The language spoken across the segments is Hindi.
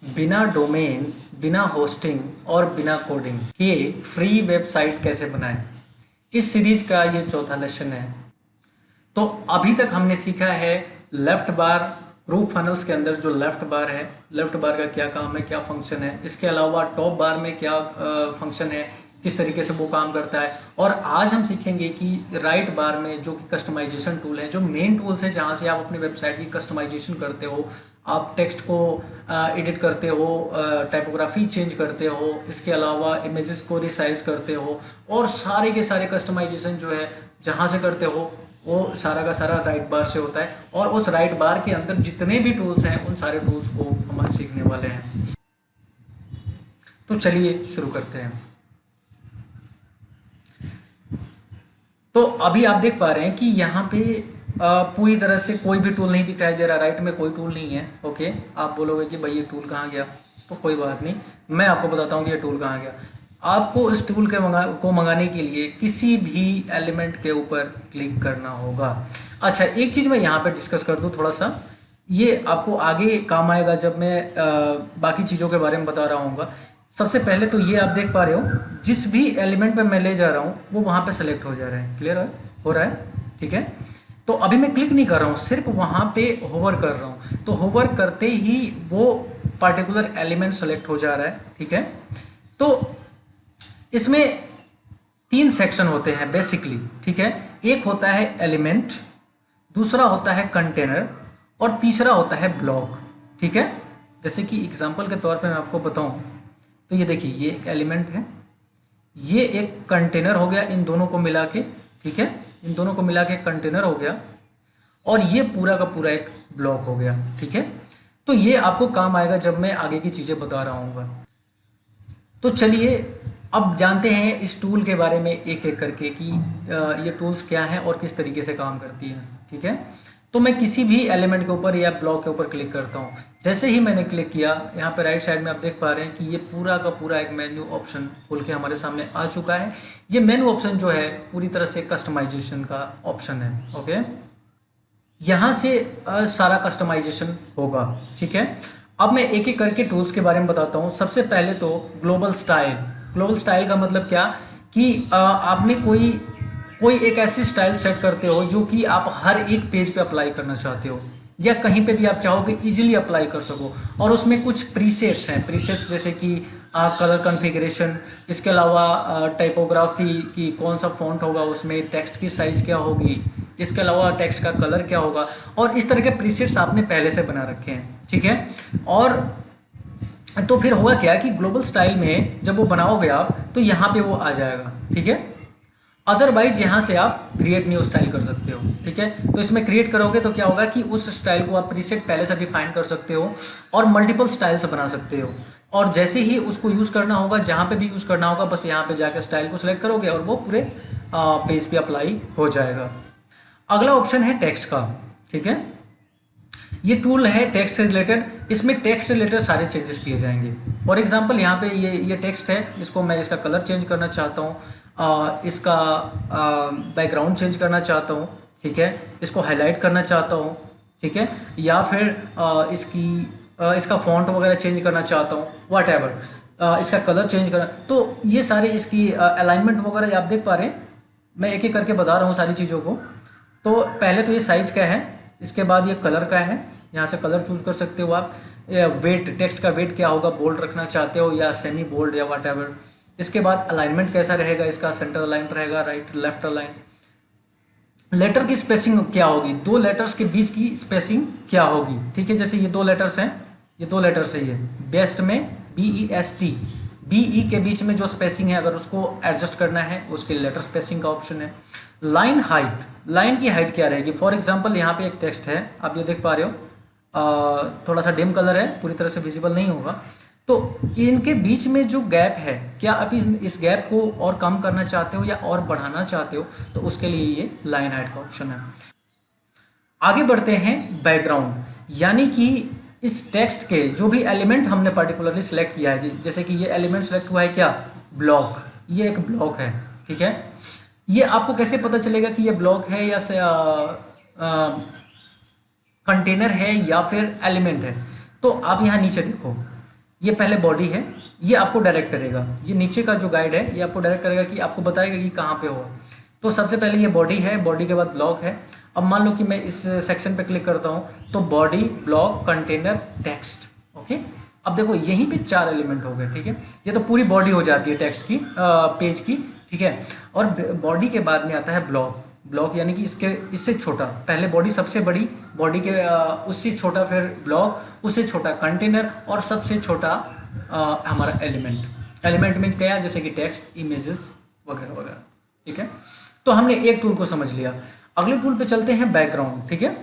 बिना डोमेन, बिना होस्टिंग और बिना कोडिंग के फ्री वेबसाइट कैसे बनाएं। इस सीरीज का ये चौथा लेसन है। तो अभी तक हमने सीखा है लेफ्ट बार, ग्रुप फनल्स के अंदर जो लेफ्ट बार है, लेफ्ट बार का क्या काम है, क्या फंक्शन है। इसके अलावा टॉप बार में क्या फंक्शन है, किस तरीके से वो काम करता है। और आज हम सीखेंगे कि राइट बार में जो कि कस्टमाइजेशन टूल है, जो मेन टूल्स है जहाँ से आप अपनी वेबसाइट की कस्टमाइजेशन करते हो, आप टेक्स्ट को एडिट करते हो, टाइपोग्राफी चेंज करते हो, इसके अलावा इमेजेस को रिसाइज करते हो, और सारे के सारे कस्टमाइजेशन जो है जहाँ से करते हो वो सारा का सारा राइट बार से होता है। और उस राइट बार के अंदर जितने भी टूल्स हैं उन सारे टूल्स को हम आज सीखने वाले हैं। तो चलिए शुरू करते हैं। तो अभी आप देख पा रहे हैं कि यहाँ पे पूरी तरह से कोई भी टूल नहीं दिखाई दे रहा, राइट में कोई टूल नहीं है। ओके, आप बोलोगे कि भाई ये टूल कहाँ गया, तो कोई बात नहीं, मैं आपको बताता हूँ कि ये टूल कहाँ गया। आपको इस टूल के मंगाने के लिए किसी भी एलिमेंट के ऊपर क्लिक करना होगा। अच्छा, एक चीज़ मैं यहाँ पे डिस्कस कर दूँ थोड़ा सा, ये आपको आगे काम आएगा जब मैं बाकी चीज़ों के बारे में बता रहा हूँ। सबसे पहले तो ये आप देख पा रहे हो, जिस भी एलिमेंट पे मैं ले जा रहा हूँ वो वहाँ पे सेलेक्ट हो जा रहा है। क्लियर हो रहा है? ठीक है। तो अभी मैं क्लिक नहीं कर रहा हूँ, सिर्फ वहाँ पे होवर कर रहा हूँ। तो होवर करते ही वो पार्टिकुलर एलिमेंट सेलेक्ट हो जा रहा है। ठीक है। तो इसमें 3 सेक्शन होते हैं बेसिकली। ठीक है। एक होता है एलिमेंट, दूसरा होता है कंटेनर, और तीसरा होता है ब्लॉक। ठीक है। जैसे कि एग्जांपल के तौर पे मैं आपको बताऊं, तो ये देखिए, ये एक एलिमेंट है, ये एक कंटेनर हो गया इन दोनों को मिला के। ठीक है, इन दोनों को मिला के कंटेनर हो गया, और ये पूरा का पूरा एक ब्लॉक हो गया। ठीक है। तो ये आपको काम आएगा जब मैं आगे की चीज़ें बता रहा हूँ। तो चलिए अब जानते हैं इस टूल के बारे में एक एक करके कि ये टूल्स क्या हैं और किस तरीके से काम करती हैं। ठीक है। तो मैं किसी भी एलिमेंट के ऊपर या ब्लॉक के ऊपर क्लिक करता हूँ। जैसे ही मैंने क्लिक किया, यहाँ पे राइट साइड में आप देख पा रहे हैं कि ये पूरा का पूरा एक मेन्यू ऑप्शन खुल के हमारे सामने आ चुका है। ये मेन्यू ऑप्शन जो है पूरी तरह से कस्टमाइजेशन का ऑप्शन है। ओके, यहाँ से सारा कस्टमाइजेशन होगा। ठीक है। अब मैं एक एक करके टूल्स के बारे में बताता हूँ। सबसे पहले तो ग्लोबल स्टाइल। ग्लोबल स्टाइल का मतलब क्या कि आपने कोई कोई एक ऐसी स्टाइल सेट करते हो जो कि आप हर एक पेज पे अप्लाई करना चाहते हो, या कहीं पे भी आप चाहोगे इजीली अप्लाई कर सको। और उसमें कुछ प्रीसेट्स हैं, प्रीसेट्स जैसे कि कलर कॉन्फ़िगरेशन, इसके अलावा टाइपोग्राफी की कौन सा फॉन्ट होगा, उसमें टेक्स्ट की साइज़ क्या होगी, इसके अलावा टेक्स्ट का कलर क्या होगा, और इस तरह के प्रीसेट्स आपने पहले से बना रखे हैं। ठीक है। और तो फिर होगा क्या कि ग्लोबल स्टाइल में जब वो बनाओगे आप, तो यहाँ पे वो आ जाएगा। ठीक है। अदरवाइज यहाँ से आप क्रिएट न्यू स्टाइल कर सकते हो। ठीक है। तो इसमें क्रिएट करोगे तो क्या होगा कि उस स्टाइल को आप प्रीसेट पहले से डिफाइन कर सकते हो और मल्टीपल स्टाइल से बना सकते हो। और जैसे ही उसको यूज़ करना होगा, जहाँ पे भी यूज़ करना होगा, बस यहाँ पे जाकर स्टाइल को सिलेक्ट करोगे और वो पूरे पेज पे अप्लाई हो जाएगा। अगला ऑप्शन है टेक्स्ट का। ठीक है। ये टूल है टेक्स्ट से रिलेटेड। इसमें टेक्स्ट से रिलेटेड सारे चेंजेस किए जाएंगे। फॉर एग्जांपल यहाँ पे ये टेक्स्ट है, इसको मैं इसका कलर चेंज करना चाहता हूँ, इसका बैकग्राउंड चेंज करना चाहता हूँ। ठीक है। इसको हाईलाइट करना चाहता हूँ। ठीक है। या फिर इसका फॉन्ट वगैरह चेंज करना चाहता हूँ, वट एवर, इसका कलर चेंज करना। तो ये सारे इसकी अलाइनमेंट वगैरह आप देख पा रहे हैं। मैं एक एक करके बता रहा हूँ सारी चीज़ों को। तो पहले तो ये साइज़ का है, इसके बाद ये कलर का है, यहाँ से कलर चूज कर सकते हो आप। वेट, टेक्स्ट का वेट क्या होगा, बोल्ड रखना चाहते हो या सेमी बोल्ड या वट एवर। इसके बाद अलाइनमेंट कैसा रहेगा, इसका सेंटर अलाइन रहेगा, राइट लेफ्ट अलाइन। लेटर की स्पेसिंग क्या होगी, 2 लेटर्स के बीच की स्पेसिंग क्या होगी। ठीक है। जैसे ये 2 लेटर्स हैं, ये 2 लेटर्स है, ये बेस्ट में BEST, BE के बीच में जो स्पेसिंग है, अगर उसको एडजस्ट करना है उसके लेटर स्पेसिंग का ऑप्शन है। लाइन हाइट, लाइन की हाइट क्या रहेगी। फॉर एग्जांपल यहाँ पे एक टेक्स्ट है, आप ये देख पा रहे हो, थोड़ा सा डिम कलर है, पूरी तरह से विजिबल नहीं होगा। तो इनके बीच में जो गैप है, क्या आप इस गैप को और कम करना चाहते हो या और बढ़ाना चाहते हो, तो उसके लिए ये लाइन हाइट का ऑप्शन है। आगे बढ़ते हैं बैकग्राउंड, यानी कि इस टेक्स्ट के जो भी एलिमेंट हमने पर्टिकुलरली सिलेक्ट किया है, जैसे कि ये एलिमेंट सिलेक्ट हुआ है क्या, ब्लॉक, ये एक ब्लॉक है। ठीक है। ये आपको कैसे पता चलेगा कि ये ब्लॉक है या कंटेनर है या फिर एलिमेंट है। तो आप यहाँ नीचे देखो, ये पहले बॉडी है, ये आपको डायरेक्ट करेगा, ये नीचे का जो गाइड है ये आपको डायरेक्ट करेगा कि आपको बताएगा कि कहाँ पे हो। तो सबसे पहले ये बॉडी है, बॉडी के बाद ब्लॉक है। अब मान लो कि मैं इस सेक्शन पे क्लिक करता हूँ तो body, block, container, text. Okay, अब देखो यहीं पे 4 एलिमेंट हो गए, ठीक है। ये तो पूरी बॉडी हो जाती है टेक्स्ट की, पेज की, ठीक है। और बॉडी के बाद में आता है ब्लॉक। ब्लॉक यानी कि इससे छोटा, पहले बॉडी सबसे बड़ी, बॉडी के उससे छोटा फिर ब्लॉक, उससे छोटा कंटेनर, और सबसे छोटा हमारा एलिमेंट। एलिमेंट में क्या है, जैसे कि टेक्स्ट, इमेजेस वगैरह वगैरह, ठीक है। तो हमने एक टूल को समझ लिया। अगले टूल पे चलते हैं, बैकग्राउंड, ठीक है।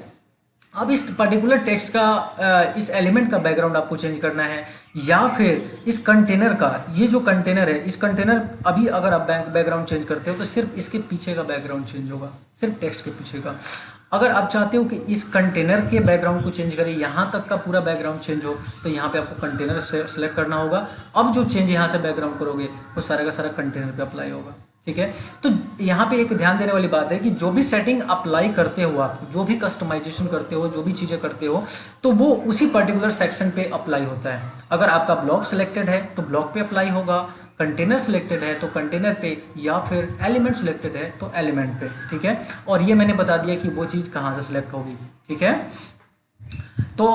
अब इस पर्टिकुलर टेक्स्ट का, इस एलिमेंट का बैकग्राउंड आपको चेंज करना है, या फिर इस कंटेनर का, ये जो कंटेनर है, इस कंटेनर, अभी अगर आप बैकग्राउंड चेंज करते हो तो सिर्फ इसके पीछे का बैकग्राउंड चेंज होगा, सिर्फ टेक्स्ट के पीछे का। अगर आप चाहते हो कि इस कंटेनर के बैकग्राउंड को चेंज करें, यहाँ तक का पूरा बैकग्राउंड चेंज हो, तो यहाँ पे आपको कंटेनर से सेलेक्ट करना होगा। अब जो चेंज यहाँ से बैकग्राउंड करोगे वो सारा का सारा कंटेनर पे अप्लाई होगा, ठीक है। तो यहाँ पे एक ध्यान देने वाली बात है कि जो भी सेटिंग अप्लाई करते हो आप, जो भी कस्टमाइजेशन करते हो, जो भी चीज़ें करते हो, तो वो उसी पर्टिकुलर सेक्शन पे अप्लाई होता है। अगर आपका ब्लॉक सिलेक्टेड है तो ब्लॉक पे अप्लाई होगा, कंटेनर सिलेक्टेड है तो कंटेनर पे, या फिर एलिमेंट सिलेक्टेड है तो एलिमेंट पे, ठीक है। और ये मैंने बता दिया कि वो चीज़ कहाँ से सिलेक्ट होगी, ठीक है। तो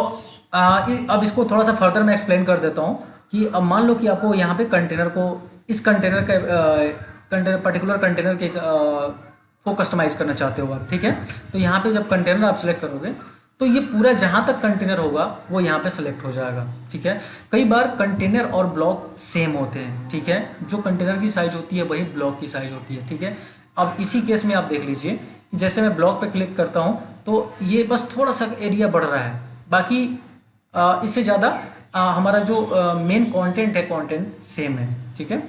अब इसको थोड़ा सा फर्दर मैं एक्सप्लेन कर देता हूँ कि अब मान लो कि आपको यहाँ पे कंटेनर को, इस कंटेनर का पर्टिकुलर कंटेनर के को कस्टमाइज करना चाहते हो आप, ठीक है। तो यहाँ पे जब कंटेनर आप सिलेक्ट करोगे तो ये पूरा जहाँ तक कंटेनर होगा वो यहाँ पे सेलेक्ट हो जाएगा, ठीक है। कई बार कंटेनर और ब्लॉक सेम होते हैं, ठीक है। जो कंटेनर की साइज होती है वही ब्लॉक की साइज होती है, ठीक है। अब इसी केस में आप देख लीजिए, जैसे मैं ब्लॉक पे क्लिक करता हूँ तो ये बस थोड़ा सा एरिया बढ़ रहा है, बाकी इससे ज़्यादा हमारा जो मेन कंटेंट है, कंटेंट सेम है, ठीक है।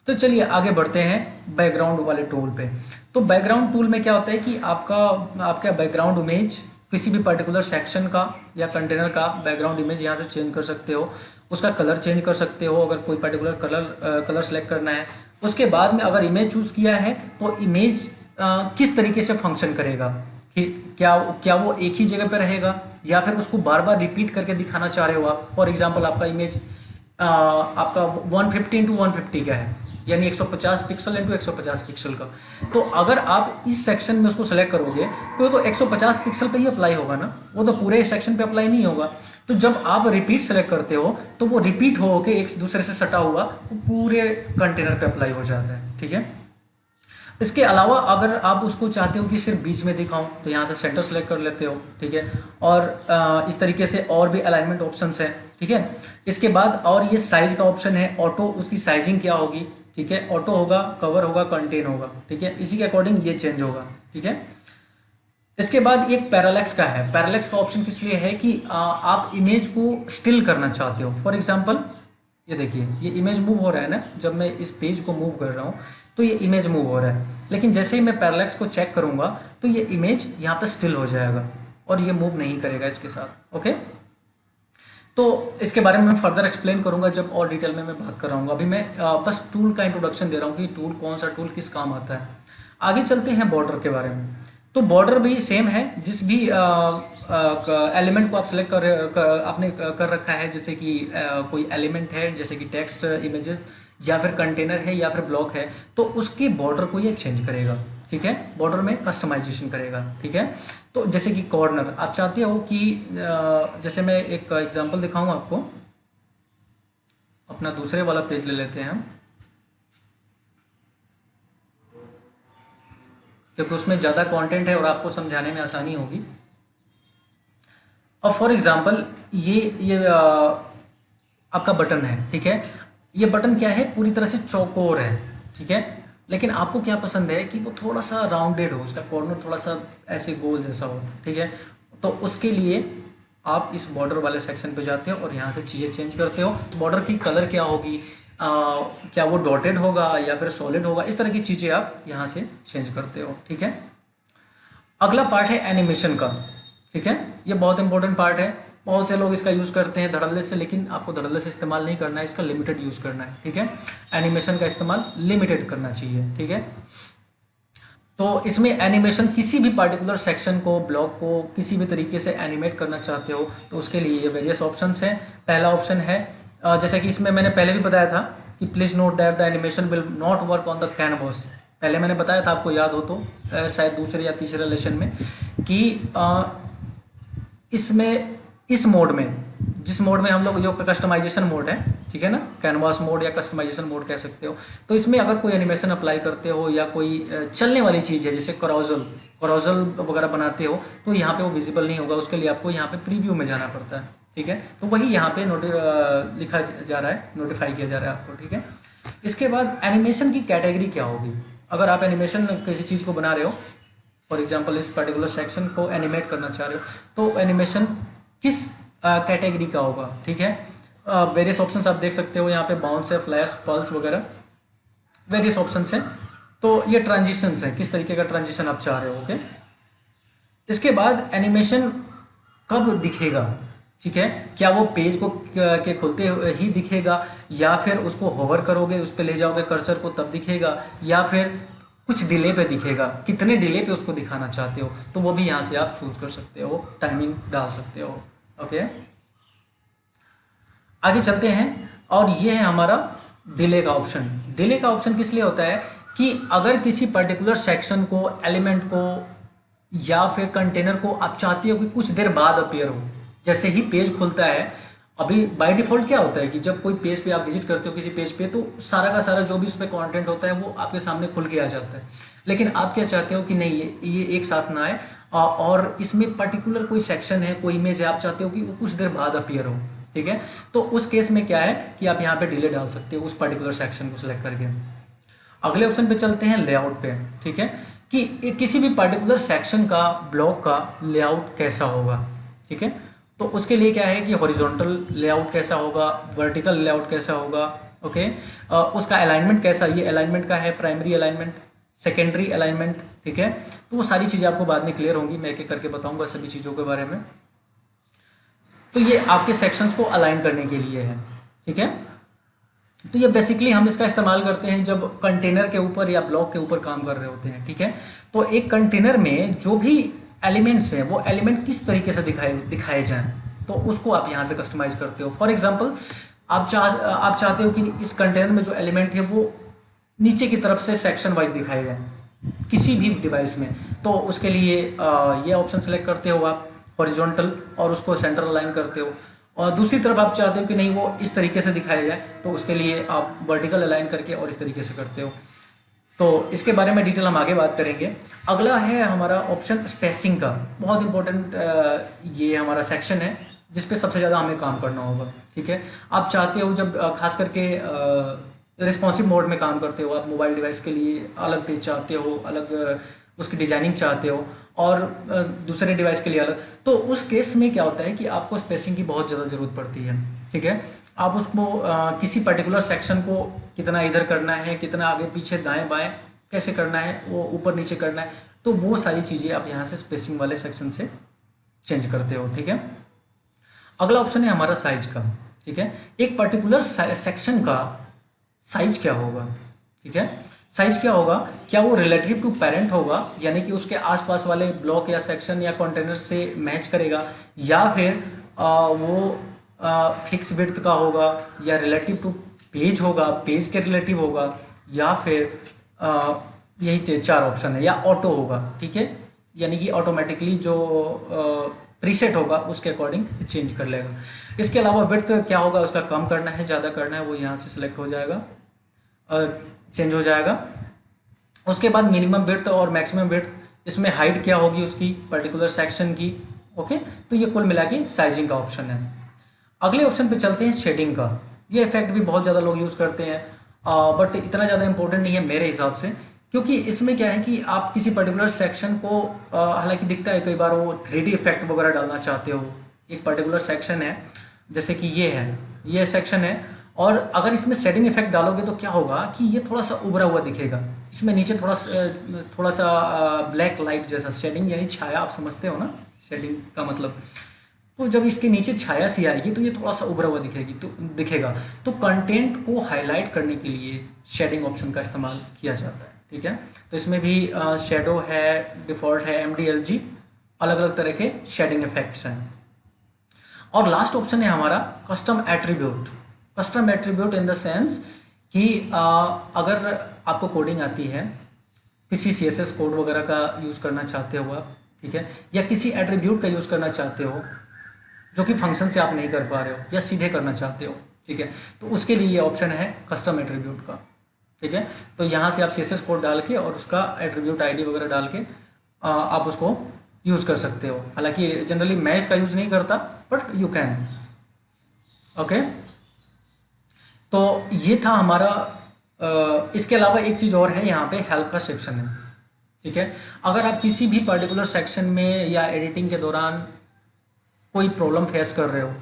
तो चलिए आगे बढ़ते हैं बैकग्राउंड वाले टूल पे। तो बैकग्राउंड टूल में क्या होता है कि आपका बैकग्राउंड इमेज, किसी भी पर्टिकुलर सेक्शन का या कंटेनर का बैकग्राउंड इमेज यहाँ से चेंज कर सकते हो, उसका कलर चेंज कर सकते हो, अगर कोई पर्टिकुलर कलर सेलेक्ट करना है। उसके बाद में अगर इमेज चूज़ किया है तो इमेज किस तरीके से फंक्शन करेगा, कि क्या वो एक ही जगह पर रहेगा, या फिर उसको बार बार रिपीट करके दिखाना चाह रहे हो आप। फॉर एग्जाम्पल आपका इमेज आपका 150 इंटू 150 का है, यानी 150 पिक्सल इंटू 150 पिक्सल का। तो अगर आप इस सेक्शन में उसको सेलेक्ट करोगे तो 150 पिक्सल पे ही अप्लाई होगा ना, वो तो पूरे सेक्शन पे अप्लाई नहीं होगा। तो जब आप रिपीट सेलेक्ट करते हो तो वो रिपीट हो के एक दूसरे से सटा हुआ वो पूरे कंटेनर पे अप्लाई हो जाता है, ठीक है। इसके अलावा अगर आप उसको चाहते हो कि सिर्फ बीच में दिखाऊं तो यहाँ से सेंटर सेलेक्ट कर लेते हो, ठीक है। और इस तरीके से और भी अलाइनमेंट ऑप्शंस हैं, ठीक है। इसके बाद और ये साइज का ऑप्शन है, ऑटो, उसकी साइजिंग क्या होगी, ठीक है। ऑटो होगा, कवर होगा, कंटेन होगा, ठीक है। इसी के अकॉर्डिंग ये चेंज होगा, ठीक है। इसके बाद एक पैरालैक्स का है। पैरालैक्स का ऑप्शन किस लिए है कि आप इमेज को स्टिल करना चाहते हो। फॉर एग्जांपल ये देखिए, ये इमेज मूव हो रहा है ना, जब मैं इस पेज को मूव कर रहा हूँ तो ये इमेज मूव हो रहा है, लेकिन जैसे ही मैं पैरालैक्स को चेक करूँगा तो ये इमेज यहाँ पर स्टिल हो जाएगा और ये मूव नहीं करेगा इसके साथ, ओके। तो इसके बारे में मैं फर्दर एक्सप्लेन करूंगा जब और डिटेल में मैं बात कर रहा हूँ। अभी मैं बस टूल का इंट्रोडक्शन दे रहा हूँ कि टूल कौन सा टूल किस काम आता है। आगे चलते हैं बॉर्डर के बारे में। तो बॉर्डर भी सेम है, जिस भी एलिमेंट को आप सेलेक्ट आपने कर रखा है, जैसे कि कोई एलिमेंट है, जैसे कि टेक्स्ट, इमेजेस, या फिर कंटेनर है, या फिर ब्लॉक है, तो उसके बॉर्डर को ये चेंज करेगा, ठीक है। बॉर्डर में कस्टमाइजेशन करेगा, ठीक है। तो जैसे कि कॉर्नर आप चाहते हो कि जैसे मैं एक एग्जांपल दिखाऊं आपको, अपना दूसरे वाला पेज ले लेते हैं हम, क्योंकि उसमें ज़्यादा कंटेंट है और आपको समझाने में आसानी होगी। और फॉर एग्जांपल ये आपका बटन है, ठीक है। ये बटन क्या है, पूरी तरह से चौकोर है, ठीक है। लेकिन आपको क्या पसंद है कि वो थोड़ा सा राउंडेड हो, उसका कॉर्नर थोड़ा सा ऐसे गोल जैसा हो, ठीक है। तो उसके लिए आप इस बॉर्डर वाले सेक्शन पे जाते हो और यहाँ से चीज़ें चेंज करते हो। बॉर्डर की कलर क्या होगी, क्या वो डॉटेड होगा या फिर सॉलिड होगा, इस तरह की चीज़ें आप यहाँ से चेंज करते हो, ठीक है। अगला पार्ट है एनिमेशन का, ठीक है। ये बहुत इंपॉर्टेंट पार्ट है, बहुत से लोग इसका यूज़ करते हैं धड़ल्ले से, लेकिन आपको धड़ल्ले से इस्तेमाल नहीं करना है, इसका लिमिटेड यूज़ करना है, ठीक है। एनिमेशन का इस्तेमाल लिमिटेड करना चाहिए, ठीक है। तो इसमें एनिमेशन, किसी भी पार्टिकुलर सेक्शन को, ब्लॉक को किसी भी तरीके से एनिमेट करना चाहते हो तो उसके लिए ये वेरियस ऑप्शंस हैं। पहला ऑप्शन है जैसे कि इसमें मैंने पहले भी बताया था कि please note that the animation will not work on the canvas. पहले मैंने बताया था, आपको याद हो तो शायद दूसरे या तीसरे लेसन में, कि इसमें इस मोड में, जिस मोड में हम लोग जो कस्टमाइजेशन मोड है, ठीक है ना, कैनवास मोड या कस्टमाइजेशन मोड कह सकते हो, तो इसमें अगर कोई एनिमेशन अप्लाई करते हो या कोई चलने वाली चीज़ है जैसे करोजल वगैरह बनाते हो, तो यहाँ पे वो विजिबल नहीं होगा। उसके लिए आपको यहाँ पे प्रीव्यू में जाना पड़ता है, ठीक है। तो वही यहाँ पे लिखा जा रहा है, नोटिफाई किया जा रहा है आपको, ठीक है। इसके बाद एनिमेशन की कैटेगरी क्या होगी। अगर आप एनिमेशन किसी चीज़ को बना रहे हो, फॉर एग्जाम्पल इस पर्टिकुलर सेक्शन को एनिमेट करना चाह रहे हो, तो एनिमेशन किस कैटेगरी का होगा, ठीक है। वेरियस ऑप्शंस आप देख सकते हो यहाँ पे, बाउंस है, फ्लैश, पल्स वगैरह, वेरियस ऑप्शंस हैं। तो ये ट्रांजिशंस हैं, किस तरीके का ट्रांजिशन आप चाह रहे हो, ओके। इसके बाद एनिमेशन कब दिखेगा, ठीक है। क्या वो पेज को के खुलते ही दिखेगा, या फिर उसको होवर करोगे, उस पर ले जाओगे कर्सर को तब दिखेगा, या फिर कुछ डिले पे दिखेगा, कितने डिले पे उसको दिखाना चाहते हो, तो वो भी यहाँ से आप चूज कर सकते हो, टाइमिंग डाल सकते हो, ओके। आगे चलते हैं, और ये है हमारा डिले का ऑप्शन। डिले का ऑप्शन किस लिए होता है कि अगर किसी पर्टिकुलर सेक्शन को, एलिमेंट को या फिर कंटेनर को आप चाहते हो कि कुछ देर बाद अपीयर हो, जैसे ही पेज खुलता है। अभी बाय डिफॉल्ट क्या होता है कि जब कोई पेज पे आप विजिट करते हो किसी पेज पे, तो सारा का सारा जो भी उस पर कॉन्टेंट होता है वो आपके सामने खुल के आ जाता है। लेकिन आप क्या चाहते हो कि नहीं, ये एक साथ ना आए, और इसमें पर्टिकुलर कोई सेक्शन है, कोई इमेज है, आप चाहते हो कि वो कुछ देर बाद अपीयर हो, ठीक है। तो उस केस में क्या है कि आप यहाँ पे डिले डाल सकते हो उस पर्टिकुलर सेक्शन को सिलेक्ट करके। अगले ऑप्शन पे चलते हैं, लेआउट पे, ठीक है, कि किसी भी पर्टिकुलर सेक्शन का, ब्लॉक का लेआउट कैसा होगा, ठीक है। तो उसके लिए क्या है कि हॉरिजॉन्टल लेआउट कैसा होगा, वर्टिकल लेआउट कैसा होगा, ओके। उसका अलाइनमेंट कैसा, ये अलाइनमेंट का है, प्राइमरी अलाइनमेंट, सेकेंडरी अलाइनमेंट, ठीक है। तो वो सारी चीज़ें आपको बाद में क्लियर होंगी, मैं एक एक करके बताऊंगा सभी चीज़ों के बारे में। तो ये आपके सेक्शंस को अलाइन करने के लिए है, ठीक है। तो ये बेसिकली हम इसका इस्तेमाल करते हैं जब कंटेनर के ऊपर या ब्लॉक के ऊपर काम कर रहे होते हैं, ठीक है। तो एक कंटेनर में जो भी एलिमेंट्स हैं, वो एलिमेंट किस तरीके से दिखाए जाएं, तो उसको आप यहाँ से कस्टमाइज करते हो। फॉर एग्जांपल, आप चाहते हो कि इस कंटेनर में जो एलिमेंट है वो नीचे की तरफ से सेक्शन वाइज दिखाए जाएं किसी भी डिवाइस में, तो उसके लिए ये ऑप्शन सेलेक्ट करते हो आप, हॉरिजॉन्टल, और उसको सेंटर अलाइन करते हो। और दूसरी तरफ आप चाहते हो कि नहीं वो इस तरीके से दिखाया जाए, तो उसके लिए आप वर्टिकल अलाइन करके और इस तरीके से करते हो। तो इसके बारे में डिटेल हम आगे बात करेंगे। अगला है हमारा ऑप्शन स्पेसिंग का, बहुत इंपॉर्टेंट ये हमारा सेक्शन है जिस पे सबसे ज़्यादा हमें काम करना होगा, ठीक है। आप चाहते हो जब खास करके रिस्पॉन्सिव मोड में काम करते हो, आप मोबाइल डिवाइस के लिए अलग पेज चाहते हो, अलग उसकी डिजाइनिंग चाहते हो, और दूसरे डिवाइस के लिए अलग, तो उस केस में क्या होता है कि आपको स्पेसिंग की बहुत ज़्यादा ज़रूरत पड़ती है, ठीक है। आप उसको किसी पर्टिकुलर सेक्शन को कितना इधर करना है, कितना आगे पीछे दाएं बाएं कैसे करना है, वो ऊपर नीचे करना है, तो वो सारी चीज़ें आप यहाँ से स्पेसिंग वाले सेक्शन से चेंज करते हो, ठीक है। अगला ऑप्शन है हमारा साइज का, ठीक है। एक पर्टिकुलर सेक्शन का साइज क्या होगा, ठीक है। साइज क्या होगा, क्या वो रिलेटिव टू पेरेंट होगा, यानी कि उसके आसपास वाले ब्लॉक या सेक्शन या कंटेनर से मैच करेगा, या फिर वो फिक्स विड्थ का होगा, या रिलेटिव टू पेज होगा, पेज के रिलेटिव होगा, या फिर यही 4 ऑप्शन है, या ऑटो होगा, ठीक है, यानी कि ऑटोमेटिकली जो प्रीसेट होगा उसके अकॉर्डिंग चेंज कर लेगा। इसके अलावा विड्थ क्या होगा, उसका कम करना है, ज़्यादा करना है, वो यहाँ से सिलेक्ट हो जाएगा, चेंज हो जाएगा। उसके बाद मिनिमम विड्थ और मैक्सिमम विड्थ, इसमें हाइट क्या होगी उसकी पर्टिकुलर सेक्शन की, ओके। तो ये कुल मिला के साइजिंग का ऑप्शन है। अगले ऑप्शन पे चलते हैं, शेडिंग का। ये इफेक्ट भी बहुत ज़्यादा लोग यूज़ करते हैं, बट इतना ज़्यादा इंपॉर्टेंट नहीं है मेरे हिसाब से, क्योंकि इसमें क्या है कि आप किसी पर्टिकुलर सेक्शन को, हालांकि दिखता है कई बार वो 3D इफेक्ट वगैरह डालना चाहते हो, एक पर्टिकुलर सेक्शन है जैसे कि ये सेक्शन है, और अगर इसमें शेडिंग इफेक्ट डालोगे तो क्या होगा कि ये थोड़ा सा उभरा हुआ दिखेगा, इसमें नीचे थोड़ा सा ब्लैक लाइट जैसा, शेडिंग यानी छाया, आप समझते हो ना शेडिंग का मतलब। तो जब इसके नीचे छाया सी आएगी तो ये थोड़ा सा उभरा हुआ दिखेगा। तो कंटेंट को हाईलाइट करने के लिए शेडिंग ऑप्शन का इस्तेमाल किया जाता है, ठीक है। तो इसमें भी शेडो है, डिफॉल्ट है, MDLG, अलग अलग तरह के शेडिंग इफेक्ट्स हैं। और लास्ट ऑप्शन है हमारा custom attribute. Custom attribute in the sense कि अगर आपको कोडिंग आती है, किसी CSS कोड वगैरह का यूज़ करना चाहते हो आप, ठीक है, या किसी एट्रीब्यूट का यूज़ करना चाहते हो जो कि फंक्शन से आप नहीं कर पा रहे हो या सीधे करना चाहते हो, ठीक है, तो उसके लिए ये ऑप्शन है कस्टम एट्रीब्यूट का, ठीक है। तो यहाँ से आप CSS कोड डाल के और उसका एट्रीब्यूट ID वगैरह डाल के आप उसको यूज़ कर सकते हो। हालांकि जनरली मैं इसका यूज़ नहीं करता, बट यू कैन। ओके, तो ये था हमारा। इसके अलावा एक चीज़ और है, यहाँ पे हेल्प का सेक्शन है, ठीक है। अगर आप किसी भी पर्टिकुलर सेक्शन में या एडिटिंग के दौरान कोई प्रॉब्लम फेस कर रहे हो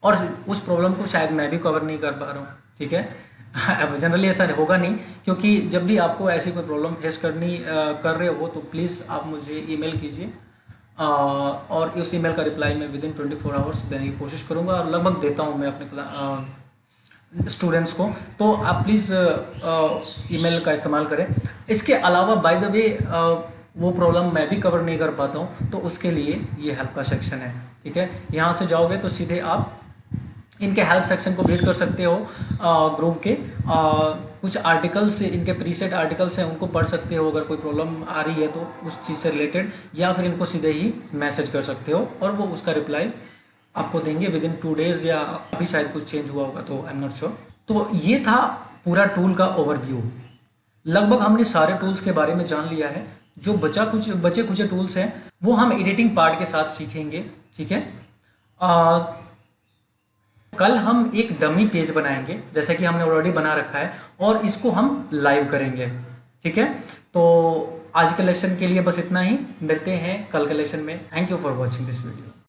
और उस प्रॉब्लम को शायद मैं भी कवर नहीं कर पा रहा हूँ, ठीक है। अब जनरली ऐसा होगा नहीं, क्योंकि जब भी आपको ऐसी कोई प्रॉब्लम फेस कर रहे हो तो प्लीज़ आप मुझे ईमेल कीजिए, और उस ईमेल का रिप्लाई मैं विदिन 24 आवर्स देने की कोशिश करूँगा, और लगभग देता हूँ मैं अपने स्टूडेंट्स को। तो आप प्लीज़ ईमेल का इस्तेमाल करें। इसके अलावा बाय द वे वो प्रॉब्लम मैं भी कवर नहीं कर पाता हूँ, तो उसके लिए ये हेल्प का सेक्शन है, ठीक है। यहाँ से जाओगे तो सीधे आप इनके हेल्प सेक्शन को विजिट कर सकते हो, ग्रुप के कुछ आर्टिकल्स, इनके प्रीसेट आर्टिकल्स हैं, उनको पढ़ सकते हो। अगर कोई प्रॉब्लम आ रही है तो उस चीज़ से रिलेटेड, या फिर इनको सीधे ही मैसेज कर सकते हो और वो उसका रिप्लाई आपको देंगे विदिन 2 डेज़, या अभी शायद कुछ चेंज हुआ होगा, तो आई एम नॉट श्योर। तो ये था पूरा टूल का ओवरव्यू। लगभग हमने सारे टूल्स के बारे में जान लिया है। जो बचे कुछ टूल्स हैं वो हम एडिटिंग पार्ट के साथ सीखेंगे, ठीक है। कल हम एक डमी पेज बनाएंगे, जैसे कि हमने ऑलरेडी बना रखा है, और इसको हम लाइव करेंगे, ठीक है। तो आज के लेसन के लिए बस इतना ही, मिलते हैं कल के लेसन में। Thank you for watching this video.